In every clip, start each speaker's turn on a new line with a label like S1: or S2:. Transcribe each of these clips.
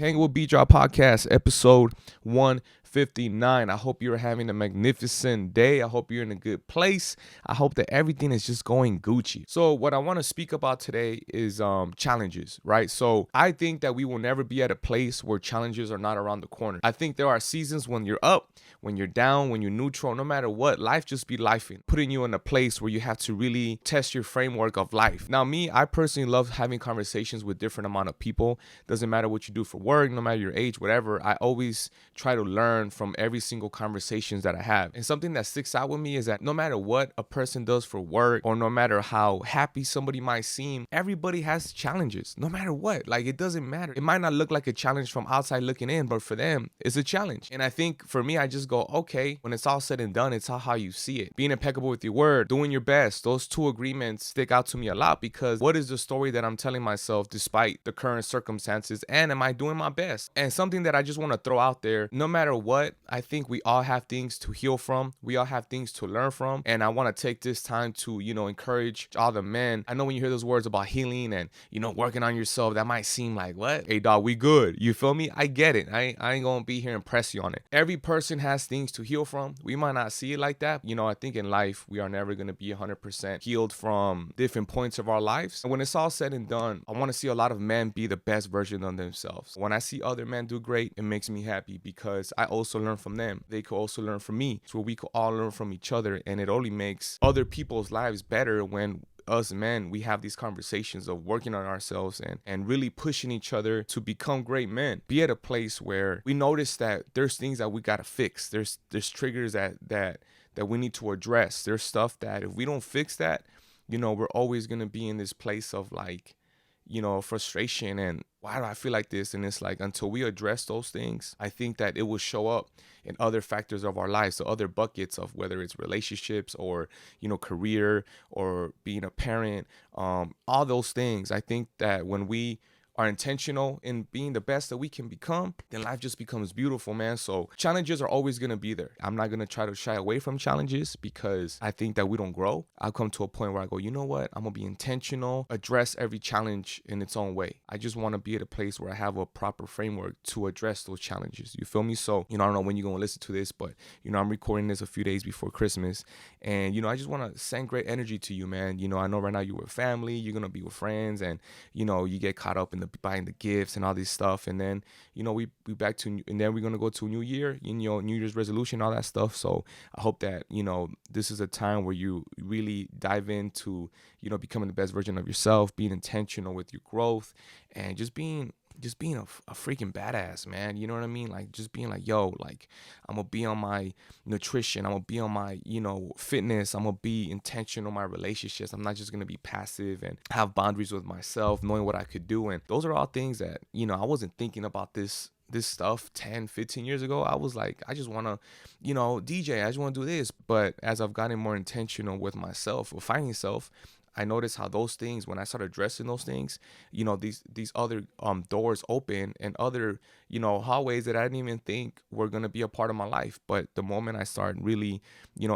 S1: Hang with B Drop Podcast, episode 159. I hope you're having a magnificent day. I hope you're in a good place. I hope that everything is just going Gucci. So what I want to speak about today is challenges, right? So I think that we will never be at a place where challenges are not around the corner. I think there are seasons when you're up, when you're down, when you're neutral, no matter what, life just be lifing, putting you in a place where you have to really test your framework of life. Now, I personally love having conversations with different amount of people. Doesn't matter what you do for work, no matter your age, whatever. I always try to learn from every single conversations that I have. And something that sticks out with me is that no matter what a person does for work, or no matter how happy somebody might seem, everybody has challenges, no matter what. Like, it doesn't matter. It might not look like a challenge from outside looking in, but for them, it's a challenge. And I think for me, I just go, okay, when it's all said and done, it's how you see it. Being impeccable with your word, doing your best. Those two agreements stick out to me a lot, because what is the story that I'm telling myself despite the current circumstances, and am I doing my best? And something that I just want to throw out there, no matter what, I think we all have things to heal from. We all have things to learn from. And I want to take this time to, encourage all the men. I know when you hear those words about healing and, working on yourself, that might seem like, what? Hey, dog, we good. You feel me? I get it. I ain't going to be here and press you on it. Every person has things to heal from. We might not see it like that. I think in life, we are never going to be 100% healed from different points of our lives. And when it's all said and done, I want to see a lot of men be the best version of themselves. When I see other men do great, it makes me happy, because I also learn from them. They could also learn from me. So we could all learn from each other. And it only makes other people's lives better when us men, we have these conversations of working on ourselves and really pushing each other to become great men. Be at a place where we notice that there's things that we gotta fix. There's triggers that we need to address. There's stuff that if we don't fix that, we're always gonna be in this place of like, frustration and why do I feel like this? And it's like, until we address those things, I think that it will show up in other factors of our lives. So other buckets of whether it's relationships or, career or being a parent, all those things. I think that when we are intentional in being the best that we can become, then life just becomes beautiful, man. So challenges are always going to be there. I'm not going to try to shy away from challenges, because I think that we don't grow. I'll come to a point where I go, you know what? I'm going to be intentional, address every challenge in its own way. I just want to be at a place where I have a proper framework to address those challenges. You feel me? So, I don't know when you're going to listen to this, but, I'm recording this a few days before Christmas. And, I just want to send great energy to you, man. I know right now you're with family, you're going to be with friends, and, you get caught up in the buying the gifts and all this stuff, and then we back to, and then we're gonna go to a new year, New Year's resolution, all that stuff. So I hope that this is a time where you really dive into becoming the best version of yourself, being intentional with your growth, and just being a freaking badass, man. You know what I mean? Like, just being like, yo, like, I'm gonna be on my nutrition, I'm gonna be on my fitness, I'm gonna be intentional in my relationships. I'm not just gonna be passive and have boundaries with myself, knowing what I could do. And those are all things that I wasn't thinking about this stuff 10, 15 years ago. I was like, I just want to, DJ, I just want to do this. But as I've gotten more intentional with myself, with finding self, I noticed how those things, when I started addressing those things, these other doors open, and other hallways that I didn't even think were gonna be a part of my life. But the moment I started really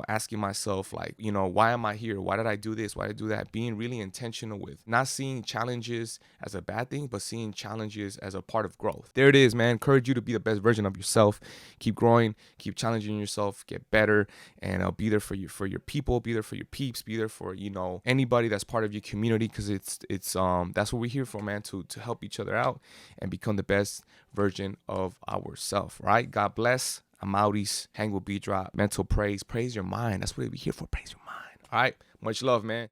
S1: asking myself, like, why am I here? Why did I do this? Why did I do that? Being really intentional with not seeing challenges as a bad thing, but seeing challenges as a part of growth. There it is, man. Encourage you to be the best version of yourself. Keep growing, keep challenging yourself, get better, and be there for your people, be there for your peeps, be there for anybody that's part of your community, because it's that's what we're here for, man, to help each other out and become the best version of ourselves. Right? God bless. I'm outies. Hang with B Drop. Mental praise your mind. That's what we're here for. Praise your mind. All right. Much love, man.